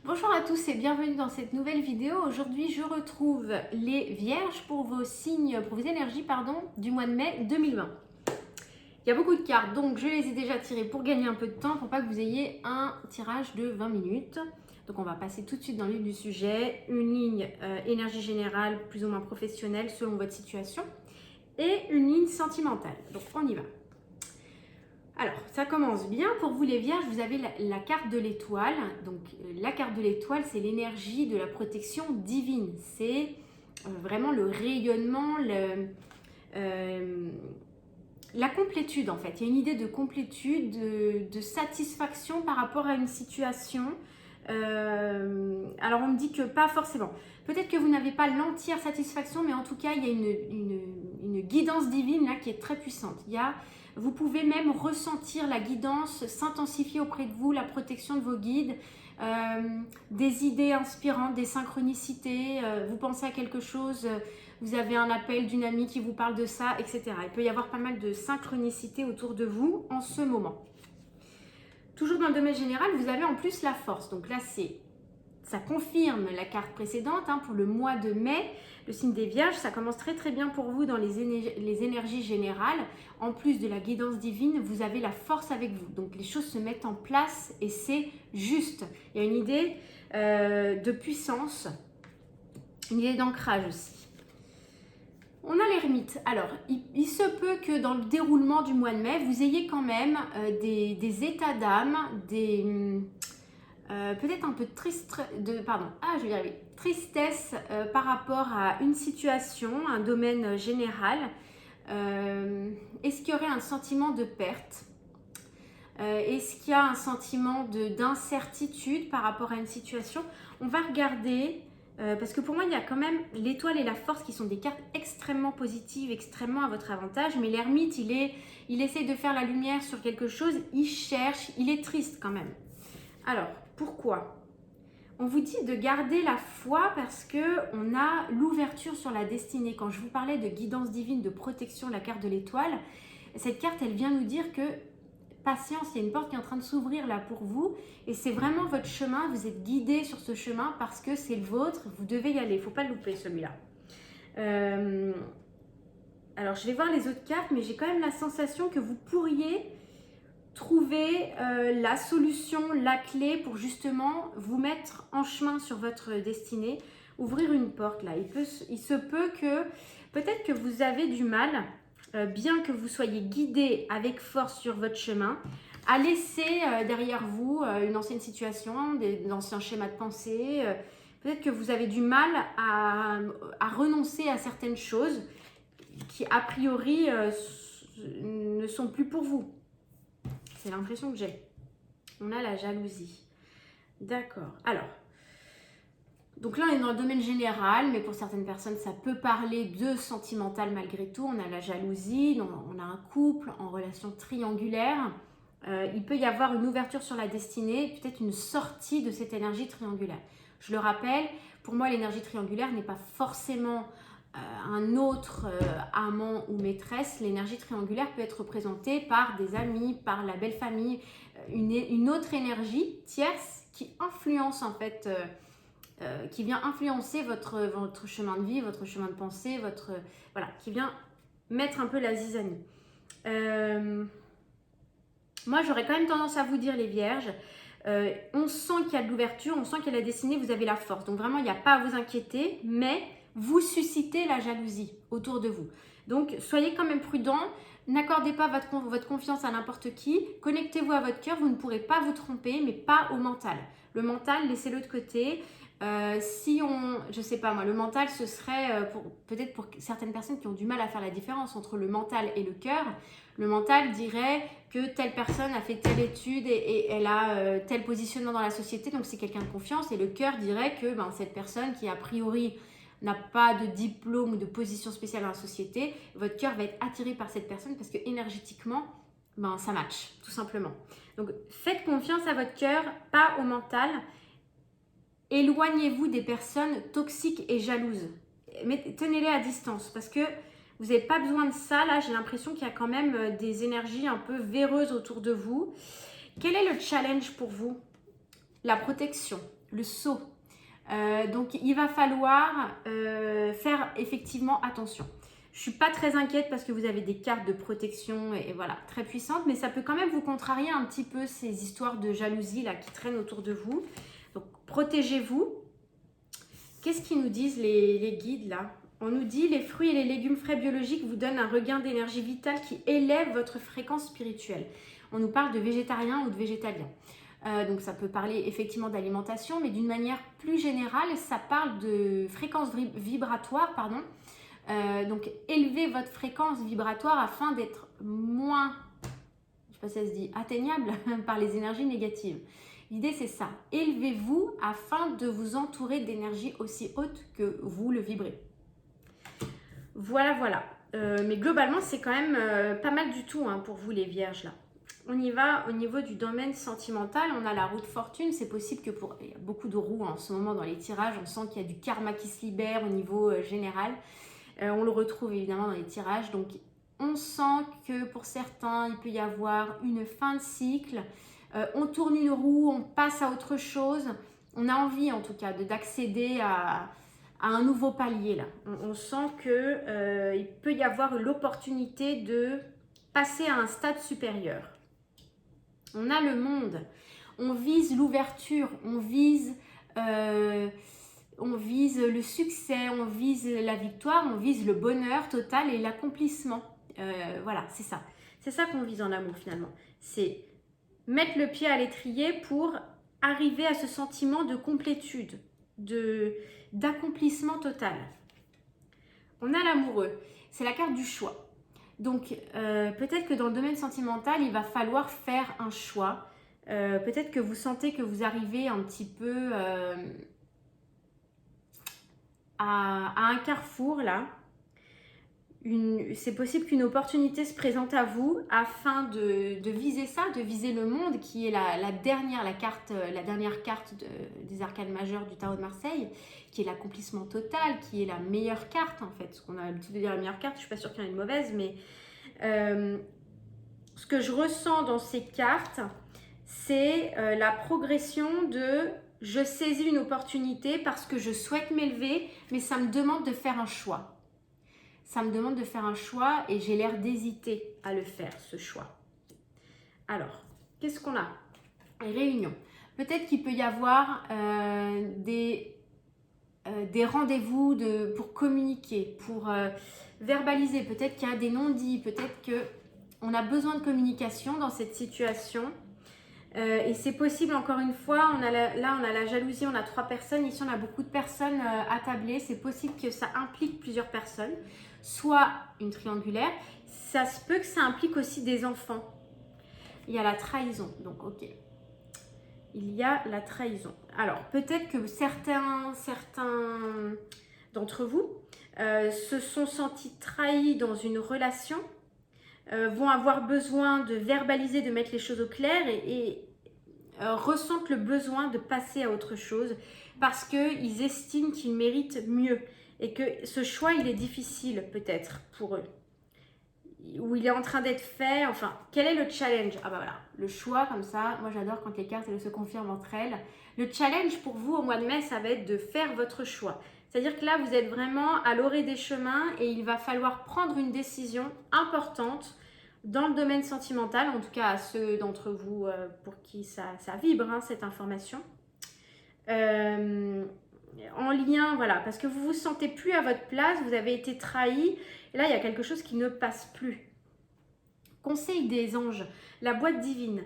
Bonjour à tous et bienvenue dans cette nouvelle vidéo. Aujourd'hui, je retrouve les Vierges pour vos signes, pour vos énergies, du mois de mai 2020. Il y a beaucoup de cartes, donc je les ai déjà tirées pour gagner un peu de temps, pour pas que vous ayez un tirage de 20 minutes. Donc on va passer tout de suite dans le vif du sujet. Une ligne énergie générale, plus ou moins professionnelle selon votre situation, et une ligne sentimentale. Donc on y va. Alors, ça commence bien. Pour vous les Vierges, vous avez la carte de l'étoile. Donc, la carte de l'étoile, c'est l'énergie de la protection divine. C'est vraiment le rayonnement, la complétude en fait. Il y a une idée de complétude, de satisfaction par rapport à une situation. Alors, on me dit que pas forcément. Peut-être que vous n'avez pas l'entière satisfaction, mais en tout cas, il y a une guidance divine là qui est très puissante. Vous pouvez même ressentir la guidance s'intensifier auprès de vous, la protection de vos guides, des idées inspirantes, des synchronicités, vous pensez à quelque chose, vous avez un appel d'une amie qui vous parle de ça, etc. Il peut y avoir pas mal de synchronicité autour de vous en ce moment. Toujours dans le domaine général, vous avez en plus la force. Donc là, ça confirme la carte précédente pour le mois de mai. Le signe des Vierges, ça commence très très bien pour vous dans les énergies générales. En plus de la guidance divine, vous avez la force avec vous. Donc les choses se mettent en place et c'est juste. Il y a une idée de puissance, une idée d'ancrage aussi. On a l'ermite. Alors, il se peut que dans le déroulement du mois de mai, vous ayez quand même des états d'âme, peut-être un peu tristesse par rapport à une situation, un domaine général. Est-ce qu'il y aurait un sentiment de perte? Est-ce qu'il y a un sentiment d'incertitude par rapport à une situation? On va regarder, parce que pour moi, il y a quand même l'étoile et la force qui sont des cartes extrêmement positives, extrêmement à votre avantage. Mais l'ermite, il essaye de faire la lumière sur quelque chose, il cherche, il est triste quand même. Alors, pourquoi? On vous dit de garder la foi parce qu'on a l'ouverture sur la destinée. Quand je vous parlais de guidance divine, de protection, la carte de l'étoile, cette carte, elle vient nous dire que patience, il y a une porte qui est en train de s'ouvrir là pour vous et c'est vraiment votre chemin, vous êtes guidé sur ce chemin parce que c'est le vôtre, vous devez y aller, il ne faut pas le louper celui-là. Alors, je vais voir les autres cartes, mais j'ai quand même la sensation que vous pourriez trouver la solution, la clé pour justement vous mettre en chemin sur votre destinée, ouvrir une porte là. Il se peut que peut-être que vous avez du mal, bien que vous soyez guidé avec force sur votre chemin, à laisser derrière vous une ancienne situation, des anciens schémas de pensée. Peut-être que vous avez du mal à renoncer à certaines choses qui a priori ne sont plus pour vous. C'est l'impression que j'ai. On a la jalousie. D'accord. Alors, donc là, on est dans le domaine général, mais pour certaines personnes, ça peut parler de sentimental malgré tout. On a la jalousie, on a un couple en relation triangulaire. Il peut y avoir une ouverture sur la destinée, peut-être une sortie de cette énergie triangulaire. Je le rappelle, pour moi, l'énergie triangulaire n'est pas forcément un autre amant ou maîtresse. L'énergie triangulaire peut être représentée par des amis, par la belle famille, une autre énergie tierce qui influence en fait, qui vient influencer votre chemin de vie, votre chemin de pensée, voilà, qui vient mettre un peu la zizanie. Moi, j'aurais quand même tendance à vous dire, les Vierges, on sent qu'il y a de l'ouverture, on sent qu'il y a la destinée, vous avez la force. Donc vraiment, il n'y a pas à vous inquiéter, mais vous suscitez la jalousie autour de vous. Donc, soyez quand même prudents. N'accordez pas votre confiance à n'importe qui. Connectez-vous à votre cœur. Vous ne pourrez pas vous tromper, mais pas au mental. Le mental, laissez-le de côté. Je sais pas moi, le mental, ce serait peut-être pour certaines personnes qui ont du mal à faire la différence entre le mental et le cœur. Le mental dirait que telle personne a fait telle étude et elle a tel positionnement dans la société, donc c'est quelqu'un de confiance. Et le cœur dirait que cette personne qui a priori n'a pas de diplôme ou de position spéciale dans la société, votre cœur va être attiré par cette personne parce que énergétiquement, ça match, tout simplement. Donc, faites confiance à votre cœur, pas au mental. Éloignez-vous des personnes toxiques et jalouses. Mais tenez-les à distance parce que vous n'avez pas besoin de ça. Là, j'ai l'impression qu'il y a quand même des énergies un peu véreuses autour de vous. Quel est le challenge pour vous? La protection. le saut. Donc il va falloir faire effectivement attention. Je ne suis pas très inquiète parce que vous avez des cartes de protection et voilà, très puissantes, mais ça peut quand même vous contrarier un petit peu ces histoires de jalousie là qui traînent autour de vous. Donc protégez-vous. Qu'est-ce qu'ils nous disent les guides là? On nous dit les fruits et les légumes frais biologiques vous donnent un regain d'énergie vitale qui élève votre fréquence spirituelle. On nous parle de végétarien ou de végétalien. Donc ça peut parler effectivement d'alimentation, mais d'une manière plus générale, ça parle de fréquence vibratoire, pardon. Donc élevez votre fréquence vibratoire afin d'être moins, je sais pas si ça se dit, atteignable par les énergies négatives. L'idée c'est ça, élevez-vous afin de vous entourer d'énergie aussi haute que vous le vibrez. Voilà, voilà. Mais globalement c'est quand même pas mal du tout pour vous les vierges là. On y va au niveau du domaine sentimental, on a la roue de fortune, c'est possible que il y a beaucoup de roues en ce moment dans les tirages, on sent qu'il y a du karma qui se libère au niveau général. On le retrouve évidemment dans les tirages, donc on sent que pour certains il peut y avoir une fin de cycle, on tourne une roue, on passe à autre chose, on a envie en tout cas d'accéder à un nouveau palier là. On sent que il peut y avoir l'opportunité de passer à un stade supérieur. On a le monde, on vise l'ouverture, on vise le succès, on vise la victoire, on vise le bonheur total et l'accomplissement. Voilà, c'est ça. C'est ça qu'on vise en amour finalement. C'est mettre le pied à l'étrier pour arriver à ce sentiment de complétude, d'accomplissement total. On a l'amoureux, c'est la carte du choix. Donc peut-être que dans le domaine sentimental, il va falloir faire un choix. Peut-être que vous sentez que vous arrivez un petit peu à un carrefour là. C'est possible qu'une opportunité se présente à vous afin de viser ça, de viser le monde qui est la dernière carte des arcanes majeures du tarot de Marseille, qui est l'accomplissement total, qui est la meilleure carte en fait. Ce qu'on a l'habitude de dire la meilleure carte, je ne suis pas sûre qu'il y en ait une mauvaise, mais ce que je ressens dans ces cartes, c'est la progression de je saisis une opportunité parce que je souhaite m'élever, mais ça me demande de faire un choix. Ça me demande de faire un choix et j'ai l'air d'hésiter à le faire, ce choix. Alors, qu'est-ce qu'on a? Réunion. Peut-être qu'il peut y avoir des rendez-vous pour communiquer, pour verbaliser. Peut-être qu'il y a des non-dits, peut-être qu'on a besoin de communication dans cette situation. Et c'est possible, encore une fois, là on a la jalousie, on a 3 personnes, ici on a beaucoup de personnes attablées, c'est possible que ça implique plusieurs personnes, soit une triangulaire, ça se peut que ça implique aussi des enfants. Il y a la trahison, donc ok, il y a la trahison. Alors peut-être que certains d'entre vous se sont sentis trahis dans une relation, vont avoir besoin de verbaliser, de mettre les choses au clair et ressentent le besoin de passer à autre chose parce qu'ils estiment qu'ils méritent mieux et que ce choix il est difficile peut-être pour eux ou il est en train d'être fait. Enfin, quel est le challenge? Ah bah voilà, le choix comme ça, moi j'adore quand les cartes elles se confirment entre elles. Le challenge pour vous au mois de mai, ça va être de faire votre choix. C'est-à-dire que là, vous êtes vraiment à l'orée des chemins et il va falloir prendre une décision importante dans le domaine sentimental, en tout cas à ceux d'entre vous pour qui ça vibre, cette information. En lien, voilà, parce que vous ne vous sentez plus à votre place, vous avez été trahi, et là il y a quelque chose qui ne passe plus. Conseil des anges, la boîte divine.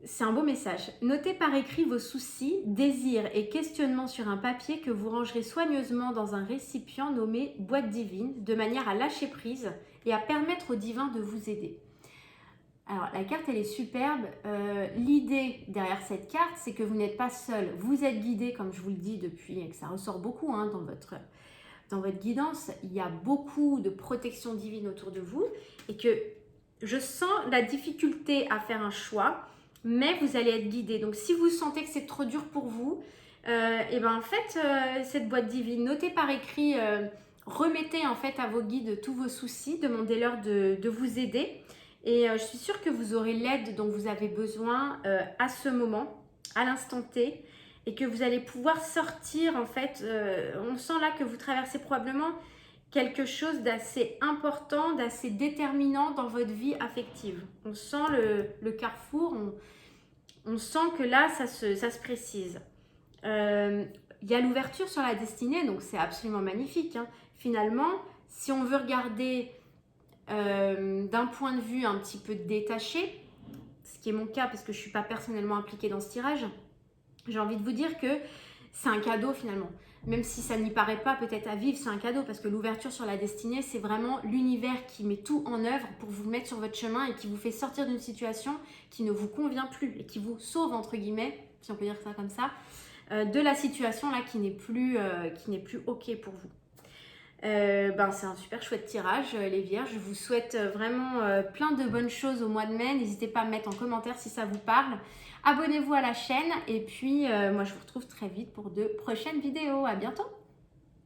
C'est un beau message. Notez par écrit vos soucis, désirs et questionnements sur un papier que vous rangerez soigneusement dans un récipient nommé boîte divine, de manière à lâcher prise et à permettre au divin de vous aider. Alors la carte elle est superbe. L'idée derrière cette carte, c'est que vous n'êtes pas seul. Vous êtes guidé, comme je vous le dis depuis, et que ça ressort beaucoup dans votre guidance. Il y a beaucoup de protection divine autour de vous et que je sens la difficulté à faire un choix. Mais vous allez être guidé. Donc, si vous sentez que c'est trop dur pour vous, et ben en fait, cette boîte divine, notez par écrit, remettez en fait à vos guides tous vos soucis, demandez-leur de vous aider. Et je suis sûre que vous aurez l'aide dont vous avez besoin à ce moment, à l'instant T. et que vous allez pouvoir sortir en fait. On sent là que vous traversez probablement quelque chose d'assez important, d'assez déterminant dans votre vie affective. On sent le carrefour, on sent que là, ça se précise. Il y a l'ouverture sur la destinée, donc c'est absolument magnifique. Hein. Finalement, si on veut regarder d'un point de vue un petit peu détaché, ce qui est mon cas parce que je ne suis pas personnellement impliquée dans ce tirage, j'ai envie de vous dire que c'est un cadeau finalement. Même si ça n'y paraît pas peut-être à vivre, c'est un cadeau parce que l'ouverture sur la destinée, c'est vraiment l'univers qui met tout en œuvre pour vous mettre sur votre chemin et qui vous fait sortir d'une situation qui ne vous convient plus et qui vous sauve, entre guillemets, si on peut dire ça comme ça, de la situation là qui n'est plus OK pour vous. C'est un super chouette tirage, les Vierges. Je vous souhaite vraiment plein de bonnes choses au mois de mai. N'hésitez pas à me mettre en commentaire si ça vous parle. Abonnez-vous à la chaîne et puis moi je vous retrouve très vite pour de prochaines vidéos. À bientôt!